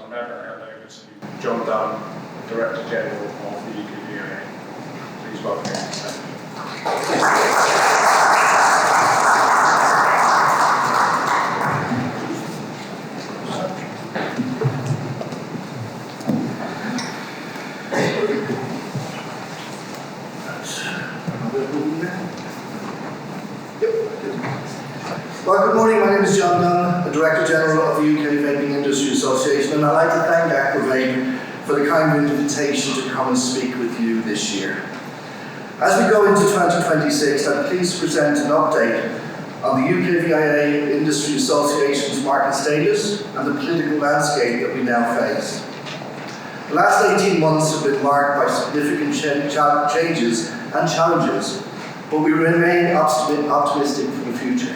I'll now hand over to John Dunne, Director General of the UKVIA. Please welcome him. Well, good morning. My name is John Dunne, the Director General of the UK Vaping Industry Association, and I'd like to thank Aquavape for the kind invitation to come and speak with you this year. As we go into 2026, I'm pleased to present an update on the UKVIA Industry Association's market status and the political landscape that we now face. The last 18 months have been marked by significant changes and challenges, but we remain optimistic for the future.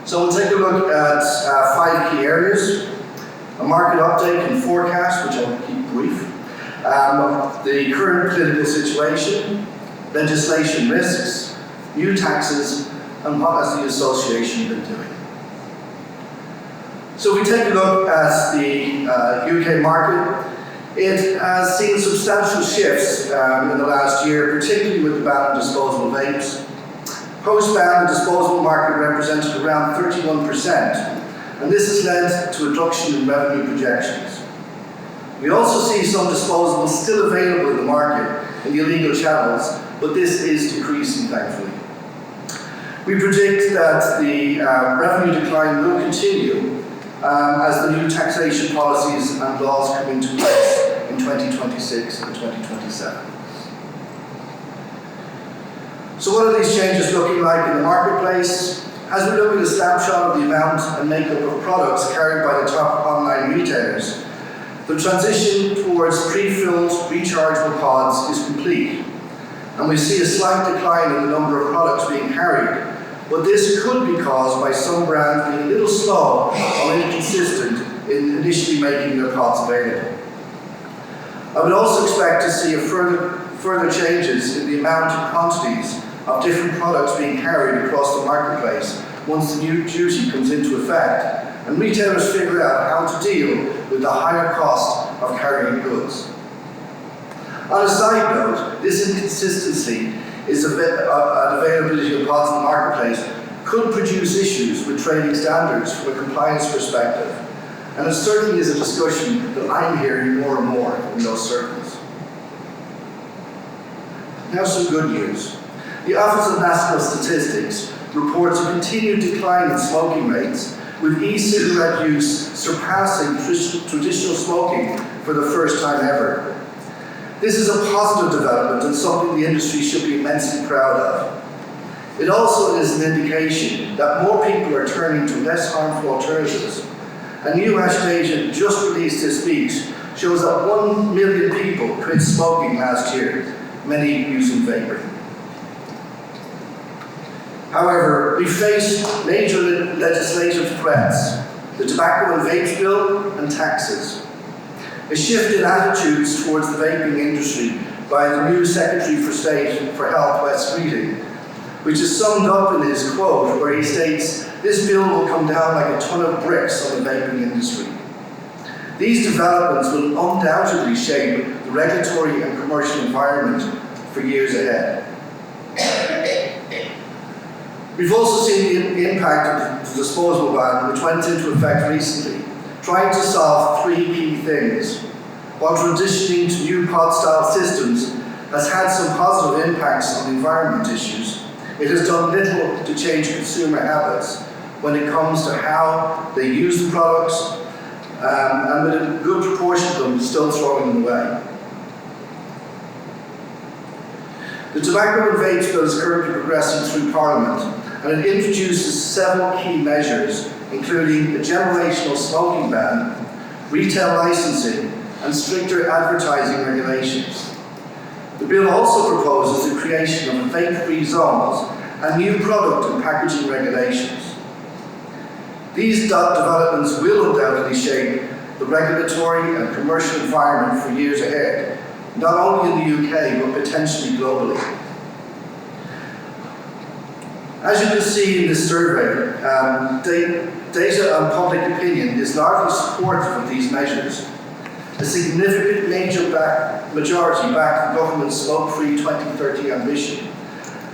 So we'll take a look at 5 key areas: a market update and forecast, which I'll keep brief, the current political situation, legislation risks, new taxes, and what has the association been doing. So if we take a look at the UK market, it has seen substantial shifts in the last year, particularly with the ban on disposable vapes. Post-ban, the disposable market represented around 31%, and this has led to a reduction in revenue projections. We also see some disposables still available in the market in the illegal channels, but this is decreasing, thankfully. We predict that the revenue decline will continue as the new taxation policies and laws come into place in 2026 and 2027. So what are these changes looking like in the marketplace? As we look at a snapshot of the amount and makeup of products carried by the top online retailers, the transition towards pre-filled, rechargeable pods is complete, and we see a slight decline in the number of products being carried, but this could be caused by some brands being a little slow or inconsistent in initially making their pods available. I would also expect to see further changes in the amount and quantities of different products being carried across the marketplace once the new duty comes into effect and retailers figure out how to deal with the higher cost of carrying goods. On a side note, this inconsistency is availability of pods in the marketplace could produce issues with trading standards from a compliance perspective, and it certainly is a discussion that I'm hearing more and more in those circles. Now some good news. The Office of National Statistics reports a continued decline in smoking rates, with e-cigarette use surpassing traditional smoking for the first time ever. This is a positive development and something the industry should be immensely proud of. It also is an indication that more people are turning to less harmful alternatives. A new National agent just released this week shows that 1 million people quit smoking last year, many using vaping. However, we face major legislative threats: the Tobacco and Vapes Bill and taxes. A shift in attitudes towards the vaping industry by the new Secretary for State for Health, Wes Streeting, which is summed up in his quote where he states, "This bill will come down like a ton of bricks on the vaping industry." These developments will undoubtedly shape the regulatory and commercial environment for years ahead. We've also seen the impact of the disposable ban, which went into effect recently, trying to solve 3 key things. While transitioning to new pod-style systems has had some positive impacts on the environment issues, it has done little to change consumer habits when it comes to how they use the products, and with a good proportion of them still throwing them away. The Tobacco and Vapes Bill is currently progressing through Parliament, and it introduces several key measures, including a generational smoking ban, retail licensing, and stricter advertising regulations. The bill also proposes the creation of vape-free zones and new product and packaging regulations. These developments will undoubtedly shape the regulatory and commercial environment for years ahead, not only in the UK, but potentially globally. As you can see in this survey, data on public opinion is largely supportive of these measures. A significant majority back the government's smoke-free 2030 ambition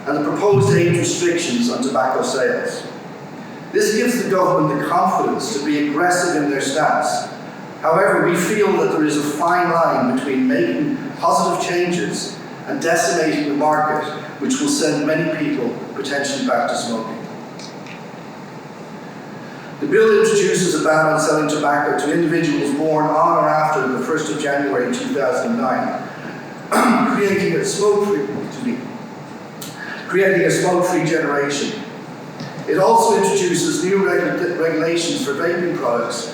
and the proposed age restrictions on tobacco sales. This gives the government the confidence to be aggressive in their stance. However, we feel that there is a fine line between making positive changes and decimating the market, which will send many people potentially back to smoking. The bill introduces a ban on selling tobacco to individuals born on or after the 1st of January 2009, creating a smoke-free generation. It also introduces new regulations for vaping products,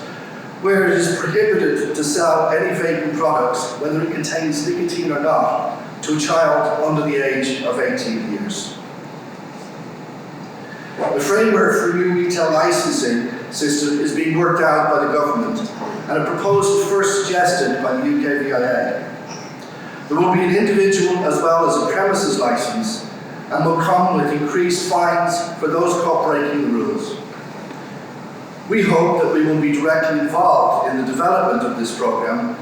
where it is prohibited to sell any vaping products, whether it contains nicotine or not, to a child under the age of 18 years. The framework for new retail licensing system is being worked out by the government, and a proposal first suggested by the UKVIA. There will be an individual as well as a premises license, and will come with increased fines for those caught breaking the rules. We hope that we will be directly involved in the development of this programme,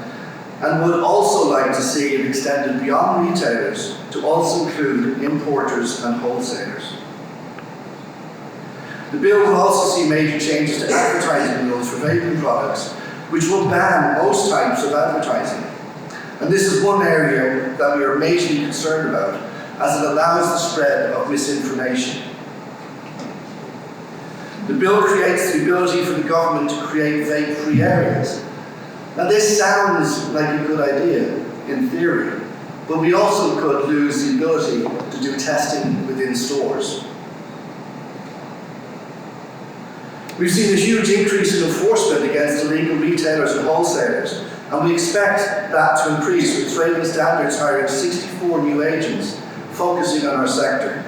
and would also like to see it extended beyond retailers to also include importers and wholesalers. The bill will also see major changes to advertising rules for vaping products, which will ban most types of advertising. And this is one area that we are majorly concerned about, as it allows the spread of misinformation. The bill creates the ability for the government to create vape-free areas. Now this sounds like a good idea in theory, but we also could lose the ability to do testing within stores. We've seen a huge increase in enforcement against illegal retailers and wholesalers, and we expect that to increase with trading standards hiring 64 new agents focusing on our sector.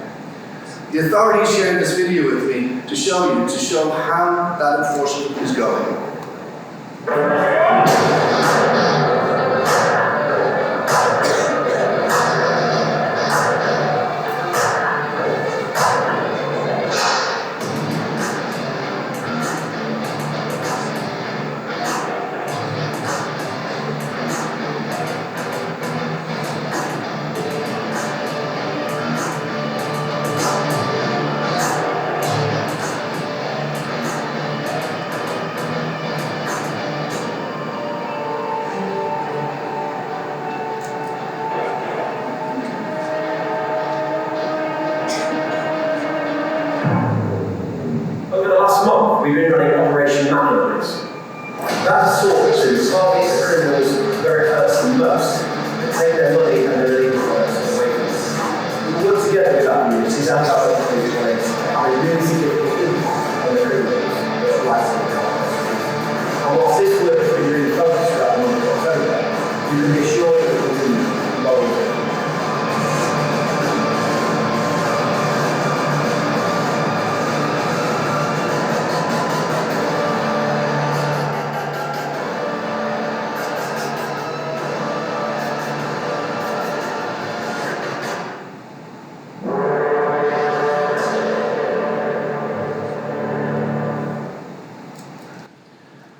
The authorities shared this video with me to show how that enforcement is going. We've been running Operation Manuals. That's sought to target the criminals very first and most, and take their money and their illegal products away from us. We work together with our communities and our local police and a really significant impact on the criminals that are licensed in our country. And whilst this work has been really focused throughout the month of October, you can be assured that it will continue long term.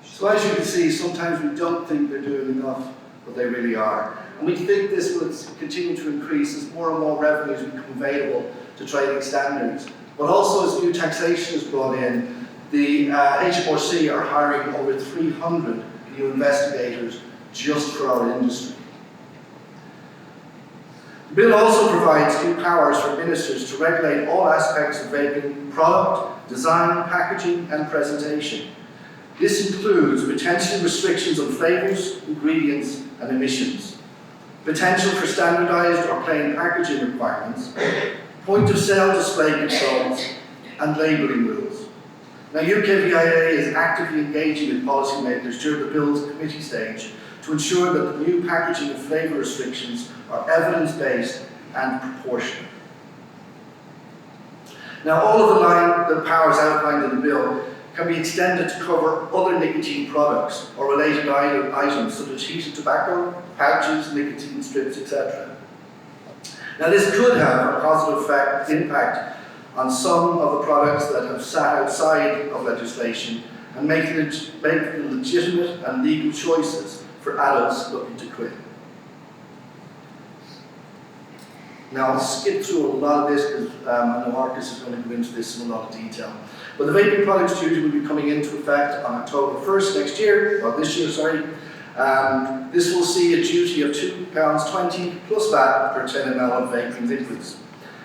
So as you can see, sometimes we don't think they're doing enough, but they really are. And we think this will continue to increase as more and more revenues become available to trading standards. But also as new taxation is brought in, the HMRC are hiring over 300 new investigators just for our industry. The bill also provides new powers for ministers to regulate all aspects of vaping product, design, packaging and presentation. This includes potential restrictions on flavours, ingredients and emissions, potential for standardised or plain packaging requirements, point of sale display controls and labelling rules. Now UKVIA is actively engaging with policymakers during the bill's committee stage to ensure that the new packaging and flavour restrictions are evidence-based and proportionate. Now all of the powers outlined in the bill can be extended to cover other nicotine products or related items such as heated tobacco, pouches, nicotine strips, etc. Now this could have a positive impact on some of the products that have sat outside of legislation and make legitimate and legal choices for adults looking to quit. Now I'll skip through a lot of this because I know Marcus is going to go into this in a lot of detail. But the vaping products duty will be coming into effect on October 1st next year, or this year, sorry. This will see a duty of £2.20 plus VAT per 10 ml of vaping liquids.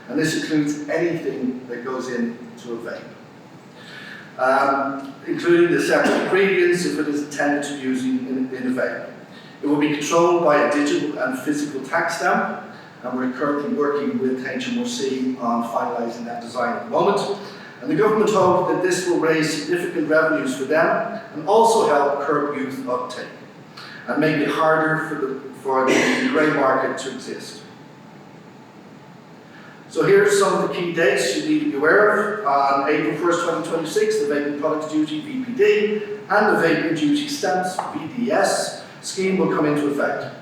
And this includes anything that goes into a vape, including the separate ingredients if it is intended to be used in a vape. It will be controlled by a digital and physical tax stamp, and we're currently working with HMRC on finalising that design at the moment. And the government hope that this will raise significant revenues for them and also help curb youth uptake and make it harder for the grey market to exist. So here are some of the key dates you need to be aware of. On April 1st, 2026, the Vaping Products Duty, VPD, and the Vaping Duty Stamps, VDS, scheme will come into effect.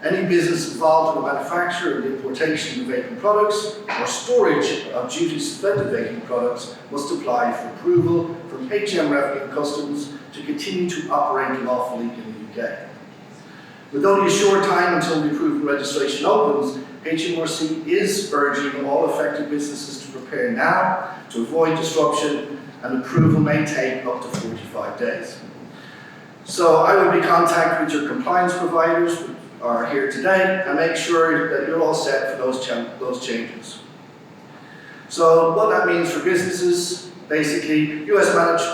Any business involved in the manufacture and importation of vaping products or storage of duty-suspended vaping products must apply for approval from HM Revenue and Customs to continue to operate lawfully in the UK. With only a short time until the approved registration opens, HMRC is urging all affected businesses to prepare now to avoid disruption, and approval may take up to 45 days. So I will be in contact with your compliance providers who are here today and make sure that you're all set for those changes. So what that means for businesses, basically US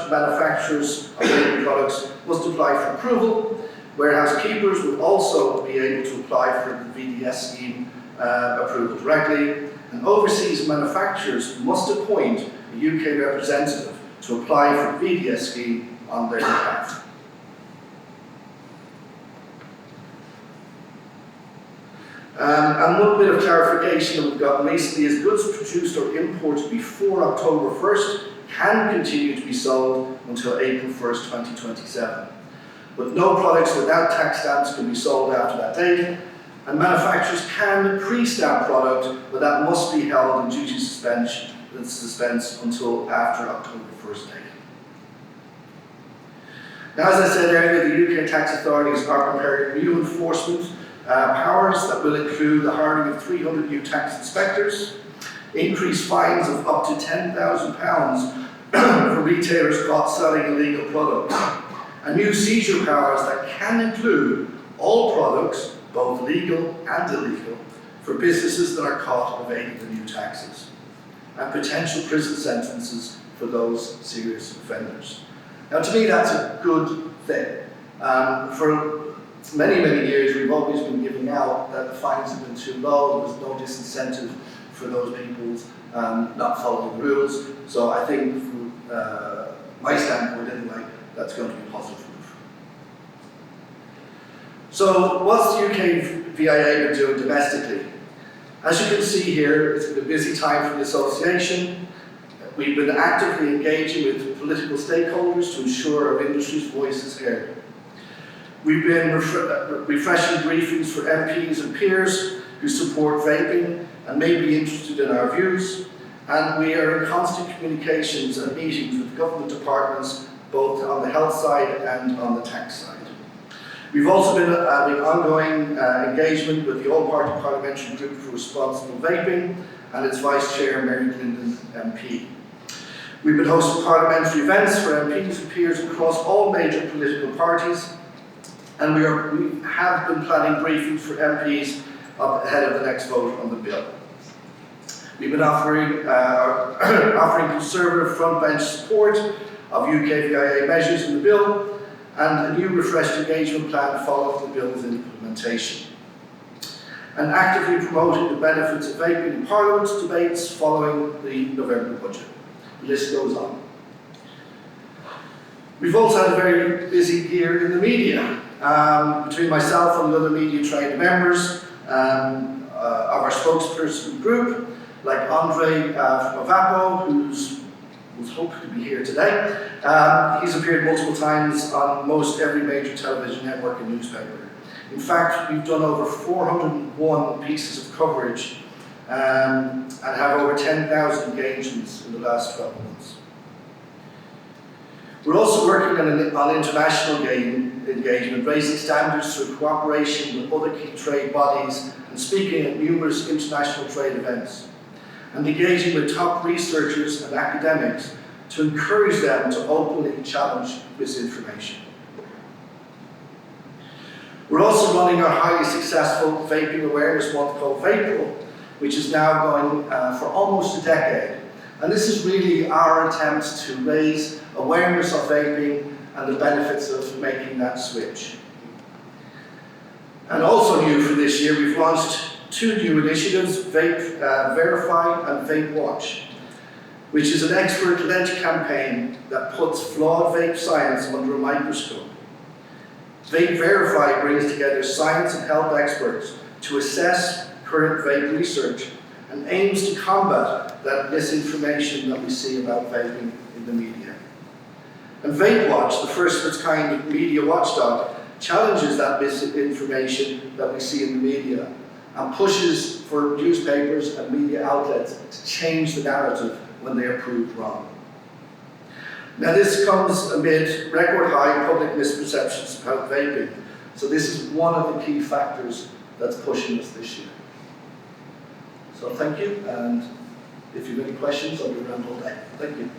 manufacturers of vaping products must apply for approval. Warehouse keepers will also be able to apply for the VDS scheme approval directly, and overseas manufacturers must appoint a UK representative to apply for the VDS scheme on their behalf. And one bit of clarification that we've gotten recently is goods produced or imported before October 1st can continue to be sold until April 1st, 2027. But no products without tax stamps can be sold after that date, and manufacturers can pre-stamp product, but that must be held in duty suspense until after October 1st date. Now, as I said earlier, the UK tax authorities are preparing new enforcement powers that will include the hiring of 300 new tax inspectors, increased fines of up to £10,000 for retailers caught selling illegal products, and new seizure powers that can include all products, both legal and illegal, for businesses that are caught evading the new taxes, and potential prison sentences for those serious offenders. Now, to me, that's a good thing. For many years, we've always been giving out that the fines have been too low. There was no disincentive for those people not following the rules. So I think, from my standpoint anyway, that's going to be a positive move. So what's the UKVIA been doing domestically? As you can see here, it's been a busy time for the association. We've been actively engaging with political stakeholders to ensure our industry's voice is heard. We've been refreshing briefings for MPs and peers who support vaping and may be interested in our views, and we are in constant communications and meetings with government departments both on the health side and on the tax side. We've also been having ongoing engagement with the All-Party Parliamentary Group for Responsible Vaping and its Vice Chair, Mary Clinton MP. We've been hosting parliamentary events for MPs and peers across all major political parties, and we have been planning briefings for MPs up ahead of the next vote on the bill. We've been offering conservative frontbench support of UKVIA measures in the bill and a new refreshed engagement plan following the bill's implementation. And actively promoting the benefits of vaping in Parliament's debates following the November budget. The list goes on. We've also had a very busy year in the media. Between myself and the other media-trained members of our spokesperson group, like Andre from Avapo, who's hoping to be here today. He's appeared multiple times on most every major television network and newspaper. In fact, we've done over 401 pieces of coverage and have over 10,000 engagements in the last 12 months. We're also working on international engagement, raising standards through cooperation with other key trade bodies and speaking at numerous international trade events, and engaging with top researchers and academics to encourage them to openly challenge misinformation. We're also running our highly successful vaping awareness month called Vape Duty, which is now going for almost a decade. And this is really our attempt to raise awareness of vaping and the benefits of making that switch. And also new for this year, we've launched 2 new initiatives, Vape Verify and Vape Watch, which is an expert-led campaign that puts flawed vape science under a microscope. Vape Verify brings together science and health experts to assess current vape research and aims to combat that misinformation that we see about vaping in the media. And Vape Watch, the first of its kind media watchdog, challenges that misinformation that we see in the media and pushes for newspapers and media outlets to change the narrative when they are proved wrong. Now this comes amid record high public misperceptions about vaping, so this is one of the key factors that's pushing us this year. So thank you, and if you have any questions, I'll be around all day. Thank you.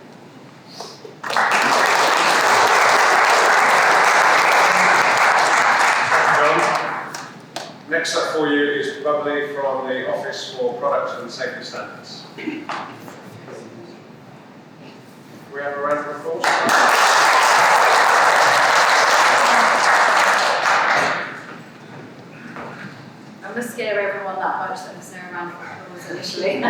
Next up for you is Bubbly from the Office for Product and Safety Standards. We have a round of applause. I'm going to scare everyone that much that there's no round of applause initially.